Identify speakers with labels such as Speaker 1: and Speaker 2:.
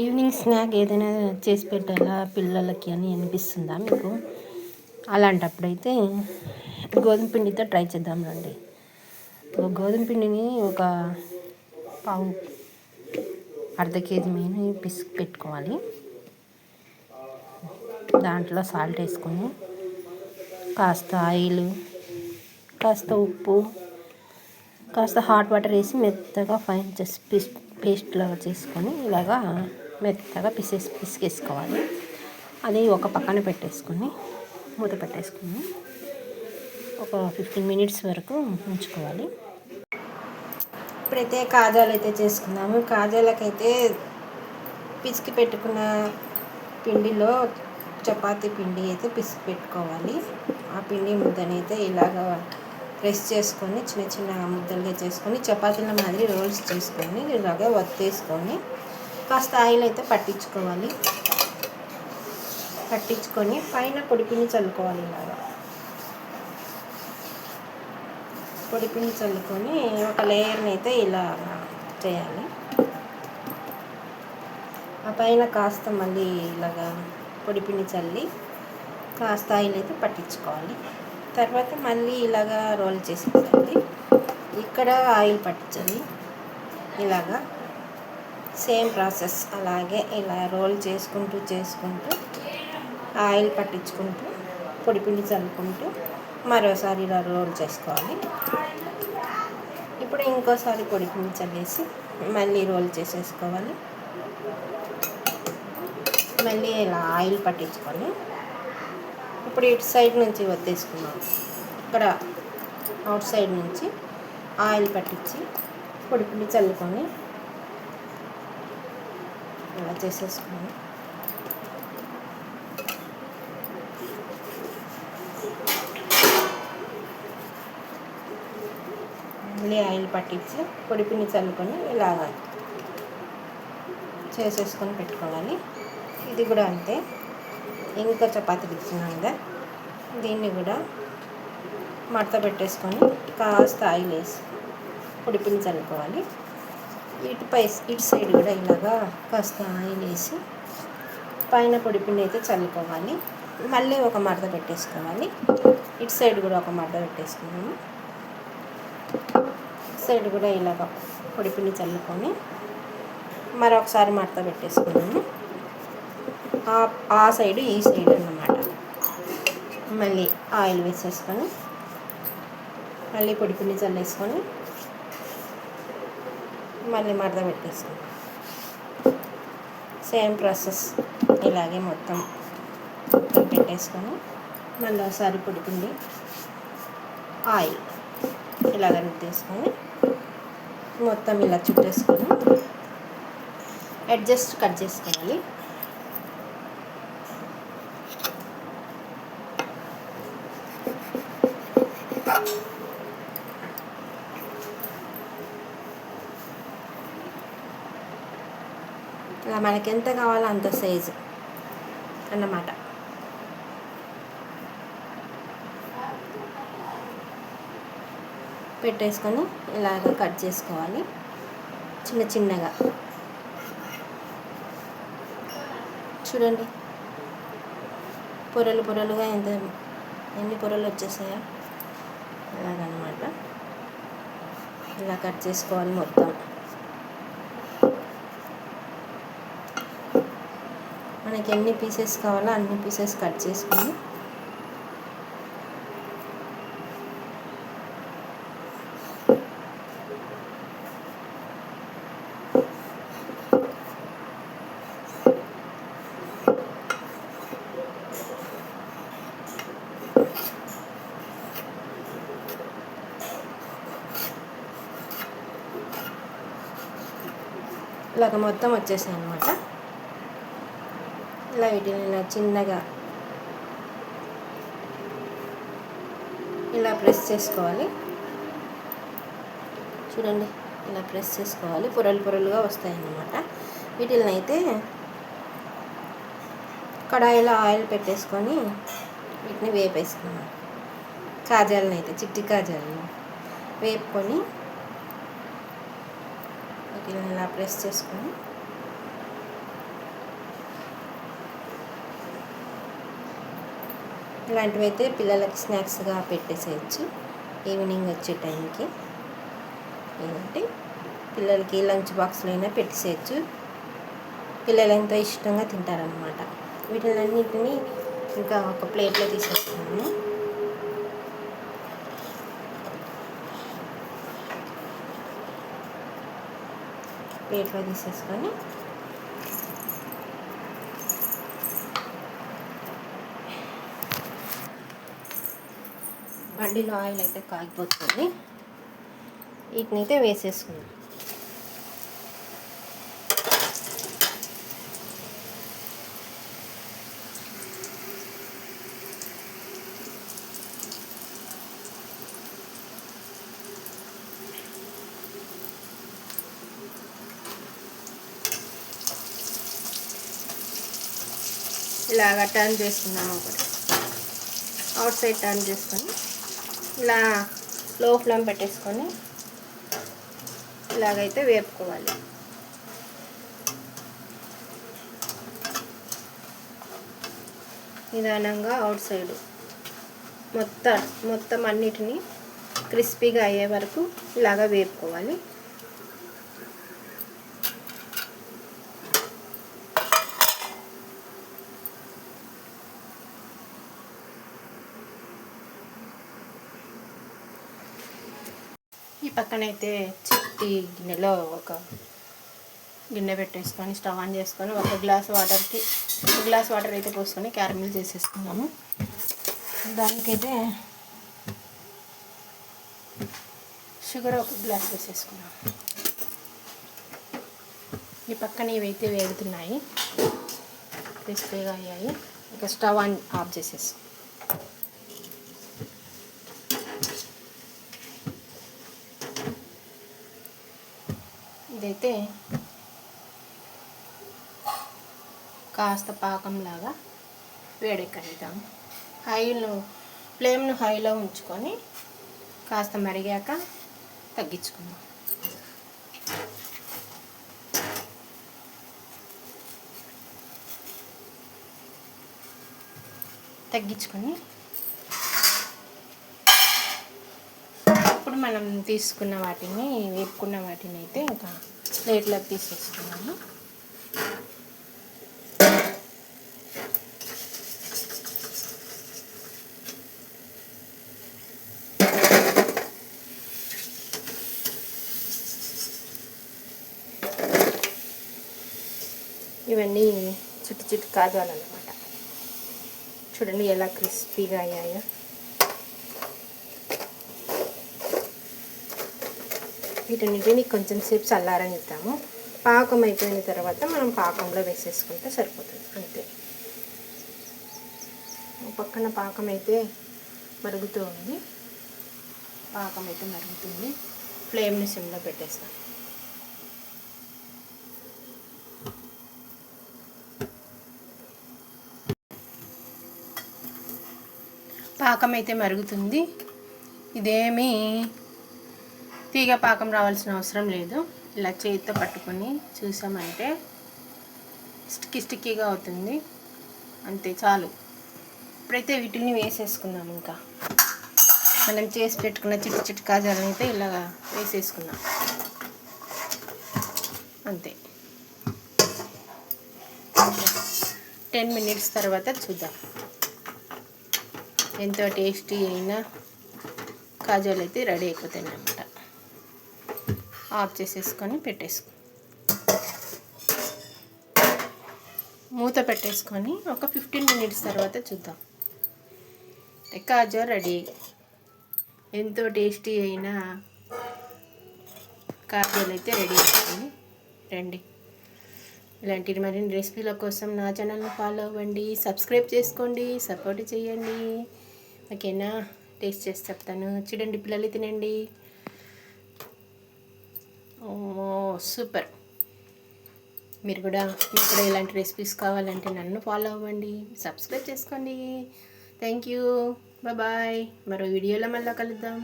Speaker 1: Evening snack ఏదైనా చేసి పెట్టాలా పిల్లలకి అని అనిపిస్తుందా మీకు? అలాంటప్పుడైతే గోధుమ పిండితో ట్రై చేద్దాం రండి. గోధుమ పిండిని ఒక పావు అర్ధ కేజీ మీద పిసికి పెట్టుకోవాలి. దాంట్లో సాల్ట్ వేసుకొని కాస్త ఆయిల్, కాస్త ఉప్పు, కాస్త హాట్ వాటర్ వేసి మెత్తగా ఫైన్ చేసి పేస్ట్ లాగా చేసుకొని ఇలాగా మెత్తగా పిసికేసుకోవాలి. అది ఒక పక్కన పెట్టేసుకొని మూత పెట్టేసుకొని ఒక 15 మినిట్స్ వరకు ఉంచుకోవాలి. ఇప్పుడైతే కాజాలు అయితే చేసుకుందాము. కాజాలకైతే పిసికి పెట్టుకున్న పిండిలో చపాతీ పిండి అయితే పిసికి పెట్టుకోవాలి. ఆ పిండి ముద్దనైతే ఇలాగా ప్రెస్ చేసుకొని చిన్న చిన్న ముద్దలుగా చేసుకొని చపాతీల మాదిరి రోల్స్ చేసుకొని ఇలాగా వత్తేసుకొని కాస్త ఆయిల్ అయితే పట్టించుకొని పైన పొడిపిండి చల్లుకోవాలి. ఇలాగా పొడిపిండి చల్లుకొని ఒక లేయర్ని అయితే ఇలా చేయాలి. ఆ పైన కాస్త మళ్ళీ ఇలాగా పొడిపిండి చల్లి కాస్త ఆయిల్ అయితే పట్టించుకోవాలి. తర్వాత మళ్ళీ ఇలాగా రోల్ చేసుకోవాలి. ఇక్కడ ఆయిల్ పట్టించాలి. ఇలాగా సేమ్ ప్రాసెస్ అలాగే ఇలా రోల్ చేసుకుంటూ ఆయిల్ పట్టించుకుంటూ పొడిపిండి చల్లుకుంటూ మరోసారి ఇలా రోల్ చేసుకోవాలి. ఇప్పుడు ఇంకోసారి పొడిపిండి చల్లేసి మళ్ళీ రోల్ చేసేసుకోవాలి. మళ్ళీ ఇలా ఆయిల్ పట్టించుకొని ఇప్పుడు ఇటు సైడ్ నుంచి వత్తేసుకున్నాం. ఇక్కడ అవుట్ సైడ్ నుంచి ఆయిల్ పట్టించి పొడిపిండి చల్లుకొని ఇలా చేసేసుకున్నాం. మళ్ళీ ఆయిల్ పట్టించి పొడిపిండి చల్లుకొని ఇలాగ చేసేసుకొని పెట్టుకోవాలి. ఇది కూడా అంతే. ఇంకా చపాతీలు ఇస్తున్నాం కదా, దీన్ని కూడా మడత పెట్టేసుకొని కాస్త ఆయిల్ వేసి పొడిపిండి చల్లుకోవాలి. ఇటు సైడ్ కూడా ఇలాగా కాస్త ఆయిల్ వేసి పైన పొడిపిండి అయితే చల్లుకోవాలి. మళ్ళీ ఒక మడత పెట్టేసుకోవాలి. ఇటు సైడ్ కూడా ఒక మడత పెట్టేసుకున్నాము. ఇటు సైడ్ కూడా ఇలాగ పొడిపిండి చల్లుకొని మరొకసారి మడత పెట్టేసుకున్నాము. ఆ సైడు ఈ సైడ్ అన్నమాట. మళ్ళీ ఆయిల్ వేసేసుకొని మళ్ళీ పొడిపిండి చల్లేసుకొని మళ్ళీ మడత పెట్టేసుకొని సేమ్ ప్రాసెస్ ఇలాగే మొత్తం పెట్టేసుకొని మళ్ళీ ఒకసారి పొడిపిండి ఆయిల్ ఇలాగ రుద్దేసుకొని మొత్తం ఇలా చుట్టేసుకొని అడ్జస్ట్ కట్ చేసుకోవాలి. ఇలా మనకి ఎంత కావాలో అంత సైజు అన్నమాట. పెట్టేసుకొని ఇలాగ కట్ చేసుకోవాలి చిన్న చిన్నగా. చూడండి పొరలుగా ఎన్ని పొరలు వచ్చేసాయో అలాగనమాట. ఇలా కట్ చేసుకోవాలి మొత్తం. మనకి ఎన్ని పీసెస్ కావాలో అన్ని పీసెస్ కట్ చేసుకొని ఇలాగ మొత్తం వచ్చేసాయి అన్నమాట. ఇలా వీటిని ఇలా చిన్నగా ఇలా ప్రెస్ చేసుకోవాలి. చూడండి ఇలా ప్రెస్ చేసుకోవాలి. పొరలుగా వస్తాయి అన్నమాట. వీటిని అయితే కడాయిలో ఆయిల్ పెట్టేసుకొని వీటిని వేపేసుకున్నాం. కాజాలను అయితే చిట్టి కాజాలను వేపుకొని ఇలా ప్రెస్ చేసుకొని ఇలాంటివి అయితే పిల్లలకి స్నాక్స్గా పెట్టేసేయచ్చు ఈవినింగ్ వచ్చే టైంకి. ఏంటంటే పిల్లలకి లంచ్ బాక్స్లో అయినా పెట్టేసేయచ్చు. పిల్లలు ఎంతో ఇష్టంగా తింటారనమాట. వీటిలన్నింటినీ ఇంకా ఒక ప్లేట్లో తీసేస్తున్నాను. ప్లేట్లో తీసేసుకొని బండిలో ఆయిల్ అయితే కాగిపోతుంది. వీటినైతే వేసేసుకుందాం. ఇలాగ టర్న్ చేసుకున్నాము. ఒకటి అవుట్ సైడ్ టర్న్ చేసుకొని ఇలా లో ఫ్లేమ్ పెట్టేసుకొని ఇలాగైతే వేపుకోవాలి. నిదానంగా అవుట్ సైడ్ మొత్తం అన్నిటినీ క్రిస్పీగా అయ్యే వరకు ఇలాగ వేపుకోవాలి. ఈ పక్కనైతే చిట్టి గిన్నెలో ఒక గిన్నె పెట్టేసుకొని స్టవ్ ఆన్ చేసుకొని ఒక గ్లాస్ వాటర్ అయితే పోసుకొని క్యారమిల్ చేసేసుకున్నాము. దానికైతే షుగర్ ఒక గ్లాస్ వేసేసుకున్నాము. ఈ పక్కన ఇవైతే వేగుతున్నాయి, క్రిస్పీగా అయ్యాయి. ఇక స్టవ్ ఆఫ్ చేసేసి ఇదైతే కాస్త పాకంలాగా వేడెక్కనిద్దాం. ఫ్లేమ్ను హైలో ఉంచుకొని కాస్త మరిగాక తగ్గించుకుందాం. తగ్గించుకొని ఇప్పుడు మనం తీసుకున్న వాటిని వేపుకున్న వాటిని అయితే ఇంకా ప్లేట్లోకి తీసేసుకున్నాము. ఇవన్నీ చిట్టి కాజాలన్నమాట. చూడండి ఎలా క్రిస్పీగా అయ్యాయో. వీటన్నిటిని కొంచెం సేపు చల్లారనిద్దాము. పాకం అయిపోయిన తర్వాత మనం పాకంలో వేసేసుకుంటే సరిపోతుంది, అంతే. పక్కన పాకం అయితే మరుగుతూ ఉంది. ఫ్లేమ్ని సిమ్లో పెట్టేస్తాం. పాకం అయితే మరుగుతుంది. ఇదేమీ తీగ పాకం రావాల్సిన అవసరం లేదు. ఇలా చేతితో పట్టుకొని చూసామంటే స్టిక్కీగా అవుతుంది, అంతే, చాలు. ఇప్పుడైతే వీటిని వేసేసుకుందాం. ఇంకా మనం చేసి పెట్టుకున్న చిట్టి కాజాలను అయితే ఇలాగా వేసేసుకుందాం, అంతే. 10 మినిట్స్ తర్వాత చూద్దాం. ఎంతో టేస్టీ అయిన కాజాలు అయితే రెడీ అయిపోతాయి అన్నమాట. ఆఫ్ చేసేసుకొని మూత పెట్టేసుకొని ఒక 15 మినిట్స్ తర్వాత చూద్దాం. కాజా రెడీ. ఎంతో టేస్టీ అయిన కాజాలు అయితే రెడీ అవుతుంది. రండి, ఇలాంటి మరిన్ని రెసిపీల కోసం నా ఛానల్ని ఫాలో అవ్వండి, సబ్స్క్రైబ్ చేసుకోండి, సపోర్ట్ చేయండి. ఓకేనా? టేస్ట్ చేసి చెప్తాను. చూడండి, పిల్లలు తినండి. ఓ సూపర్. మీకు కూడా ఇలాంటి రెసిపీస్ కావాలంటే నన్ను ఫాలో అవ్వండి, సబ్స్క్రైబ్ చేసుకోండి. Thank you, bye. మరో వీడియోలో మళ్ళీ కలుద్దాం.